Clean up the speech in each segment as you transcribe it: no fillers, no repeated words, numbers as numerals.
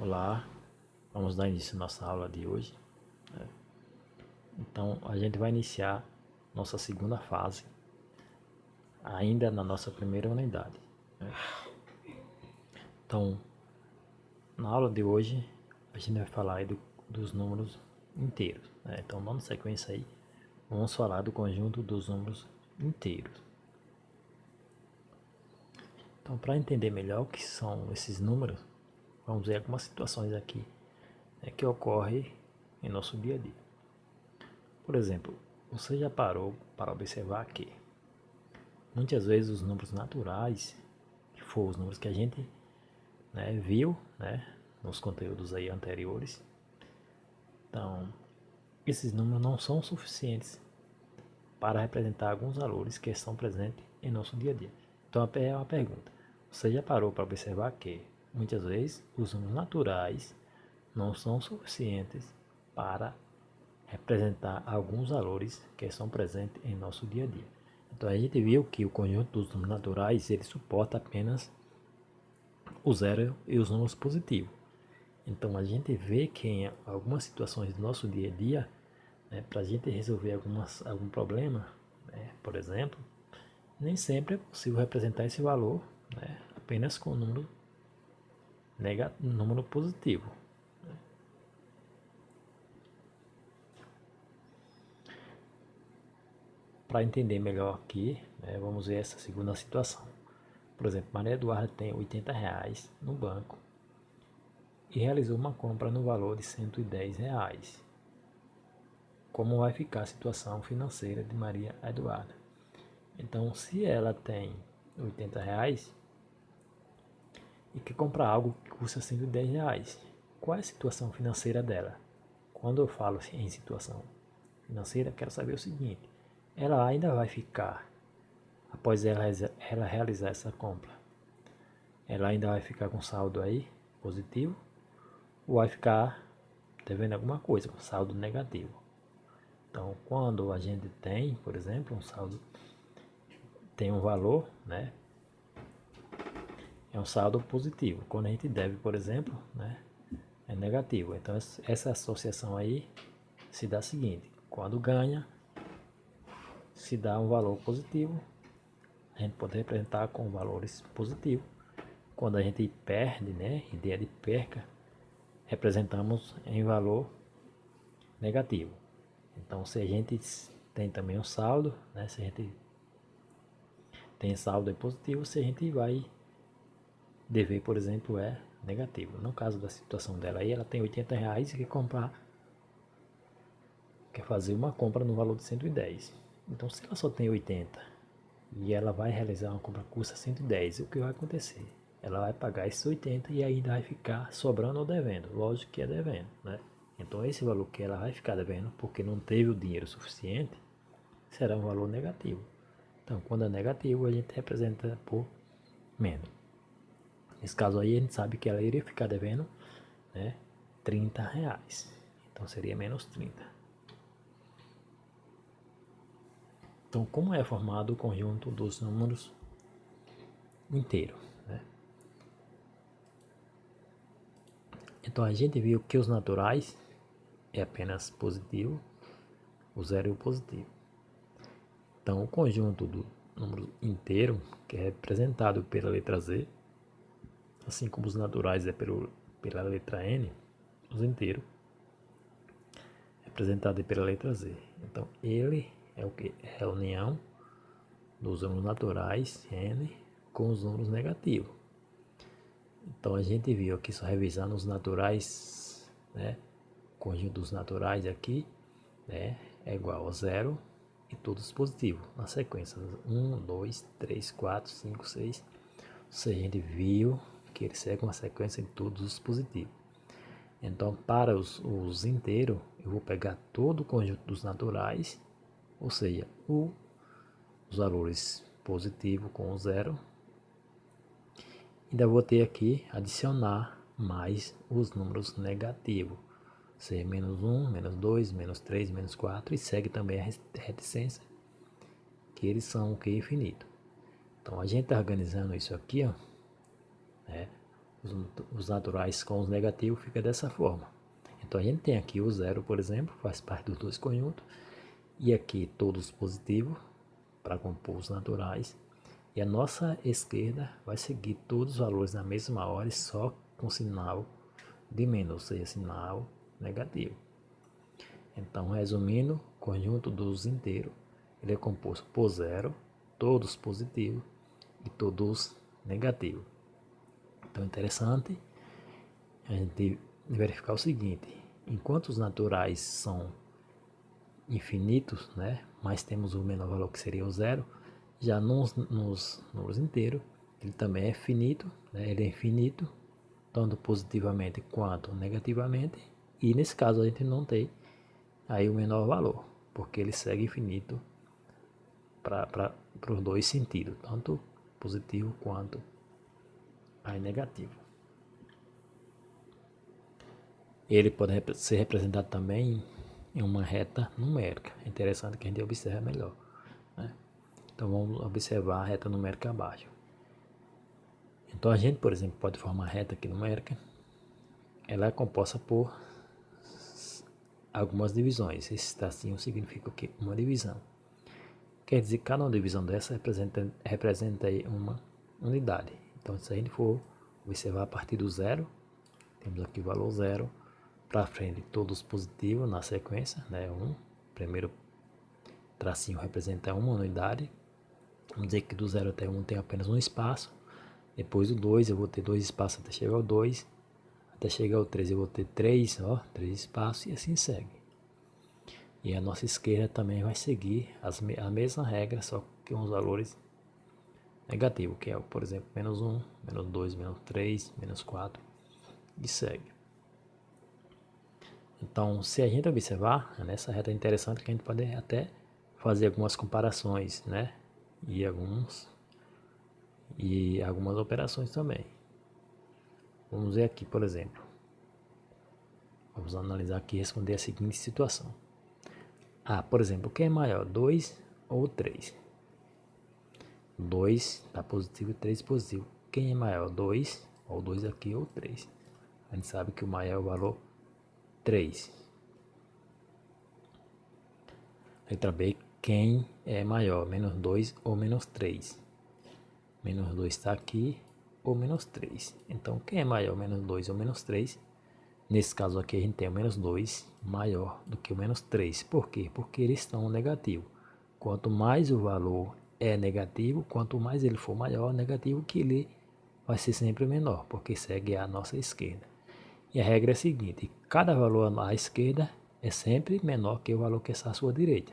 Olá, vamos dar início à nossa aula de hoje. Então, a gente vai iniciar nossa segunda fase, ainda na nossa primeira unidade. Então, na aula de hoje, a gente vai falar aí dos números inteiros. Então, dando sequência aí, vamos falar do conjunto dos números inteiros. Então, para entender melhor o que são esses números, vamos ver algumas situações aqui que ocorrem em nosso dia a dia. Por exemplo, você já parou para observar que muitas vezes os números naturais, que foram os números que a gente viu nos conteúdos aí anteriores, então esses números não são suficientes para representar alguns valores que estão presentes em nosso dia a dia. Então é uma pergunta: você já parou para observar que muitas vezes os números naturais não são suficientes para representar alguns valores que estão presentes em nosso dia a dia? Então a gente viu que o conjunto dos números naturais ele suporta apenas o zero e os números positivos. Então a gente vê que em algumas situações do nosso dia a dia, para a gente resolver algum problema, por exemplo, nem sempre é possível representar esse valor apenas com número positivo. Para entender melhor aqui, vamos ver essa segunda situação. Por exemplo, Maria Eduarda tem R$ 80 no banco e realizou uma compra no valor de R$ 110. Como vai ficar a situação financeira de Maria Eduarda? Então, se ela tem R$ 80 e quer comprar algo que custa R$ 110, qual é a situação financeira dela? Quando eu falo em situação financeira, quero saber o seguinte: ela ainda vai ficar, após ela realizar essa compra, ela ainda vai ficar com saldo aí positivo ou vai ficar devendo alguma coisa, com saldo negativo? Então, quando a gente tem, por exemplo, um saldo tem um valor, é um saldo positivo. Quando a gente deve, por exemplo, é negativo. Então, essa associação aí se dá a seguinte: quando ganha, se dá um valor positivo, a gente pode representar com valores positivos. Quando a gente perde, ideia de perca, representamos em valor negativo. Então, se a gente tem também um saldo, se a gente tem saldo é positivo, se a gente vai dever, por exemplo, é negativo. No caso da situação dela aí, ela tem R$ 80 e quer fazer uma compra no valor de 110. Então, se ela só tem 80 e ela vai realizar uma compra que custa 110, o que vai acontecer? Ela vai pagar esses 80 e ainda vai ficar sobrando ou devendo. Lógico que é devendo, Então, esse valor que ela vai ficar devendo, porque não teve o dinheiro suficiente, será um valor negativo. Então, quando é negativo, a gente representa por menos. Nesse caso aí, a gente sabe que ela iria ficar devendo R$ 30. Então, seria menos 30. Então, como é formado o conjunto dos números inteiros? Então, a gente viu que os naturais é apenas positivo, o zero e o positivo. Então, o conjunto do número inteiro, que é representado pela letra Z, assim como os naturais é pela letra N, os inteiros, representado pela letra Z. Então, ele é o que? É a união dos números naturais, N, com os números negativos. Então, a gente viu aqui, só revisando os naturais, conjunto dos naturais aqui, é igual a zero e todos positivos, na sequência 1, 2, 3, 4, 5, 6. Ou seja, a gente viu que ele segue uma sequência de todos os positivos. Então, para os inteiros, eu vou pegar todo o conjunto dos naturais, ou seja, os valores positivos com o zero. Ainda vou ter aqui adicionar mais os números negativos, ser menos 1, menos 2, menos 3, menos 4, e segue também a reticência, que eles são o que infinito. Então a gente está organizando isso aqui, os naturais com os negativos, fica dessa forma. Então a gente tem aqui o zero, por exemplo, faz parte dos dois conjuntos, e aqui todos positivos para compor os naturais. E a nossa esquerda vai seguir todos os valores na mesma ordem, só com sinal de menos, ou seja, sinal negativo. Então, resumindo, o conjunto dos inteiros ele é composto por zero, todos positivos e todos negativos. Então, é interessante a gente verificar o seguinte: enquanto os naturais são infinitos, né, mas temos o menor valor que seria o zero, já nos números inteiros ele também é finito, né, ele é infinito, tanto positivamente quanto negativamente, e nesse caso a gente não tem aí o menor valor, porque ele segue infinito para os dois sentidos, tanto positivo quanto aí negativo. Ele pode ser representado também em uma reta numérica. É interessante que a gente observe melhor, né? Então vamos observar a reta numérica abaixo. Então a gente, por exemplo, pode formar a reta aqui numérica. Ela é composta por algumas divisões. Esse tracinho significa o quê? Uma divisão. Quer dizer que cada uma divisão dessa representa aí uma unidade. Então se a gente for observar a partir do zero, temos aqui o valor zero, para frente todos positivos na sequência, né? Primeiro tracinho representa uma unidade. Vamos dizer que do 0 até 1 tem apenas um espaço. Depois do 2 eu vou ter 2 espaços até chegar ao 2. Até chegar ao 3 eu vou ter 3 espaços e assim segue. E a nossa esquerda também vai seguir a mesma regra, só que com os valores negativos, que é, por exemplo, menos 1, menos 2, menos 3, menos 4 e segue. Então, se a gente observar, nessa reta é interessante que a gente pode até fazer algumas comparações, né? E algumas operações também. Vamos ver aqui, por exemplo. Vamos analisar aqui e responder a seguinte situação. Por exemplo, quem é maior, 2 ou 3? 2 está positivo e 3 positivo. Quem é maior, 2 ou 2 aqui ou 3? A gente sabe que o maior é o valor 3. Letra B, quem é maior, menos 2 ou menos 3? Menos 2 está aqui ou menos 3. Então, quem é maior, menos 2 ou menos 3? Nesse caso aqui, a gente tem o menos 2 maior do que o menos 3. Por quê? Porque eles estão negativos. Quanto mais o valor é negativo, quanto mais ele for maior, negativo, que ele vai ser sempre menor, porque segue a nossa esquerda. E a regra é a seguinte: cada valor à esquerda é sempre menor que o valor que está à sua direita.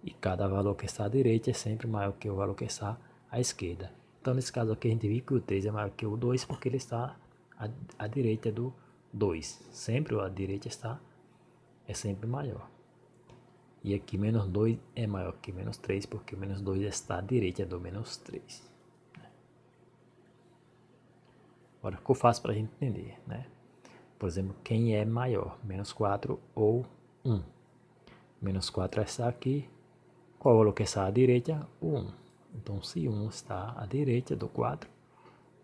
E cada valor que está à direita é sempre maior que o valor que está à esquerda. Então, nesse caso aqui, a gente viu que o 3 é maior que o 2 porque ele está à direita do 2. Sempre a direita é sempre maior. E aqui menos 2 é maior que menos 3 porque o menos 2 está à direita do menos 3. Agora ficou fácil para a gente entender, né? Por exemplo, quem é maior, menos 4 ou 1? Menos 4 está aqui. Qual o valor que está à direita? O 1. Então, se 1 está à direita do 4,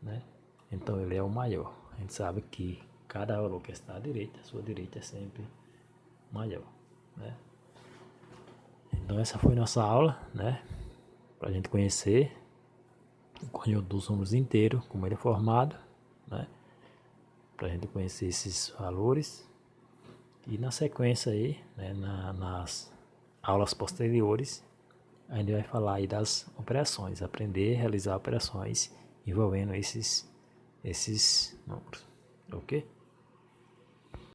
né? Então ele é o maior. A gente sabe que cada valor que está à direita, a sua direita é sempre maior, né? Então essa foi nossa aula, né? Para a gente conhecer o conjunto dos números inteiros, como ele é formado, né? Para a gente conhecer esses valores. E na sequência aí, né, nas aulas posteriores, a gente vai falar aí das operações, aprender a realizar operações envolvendo esses números, ok?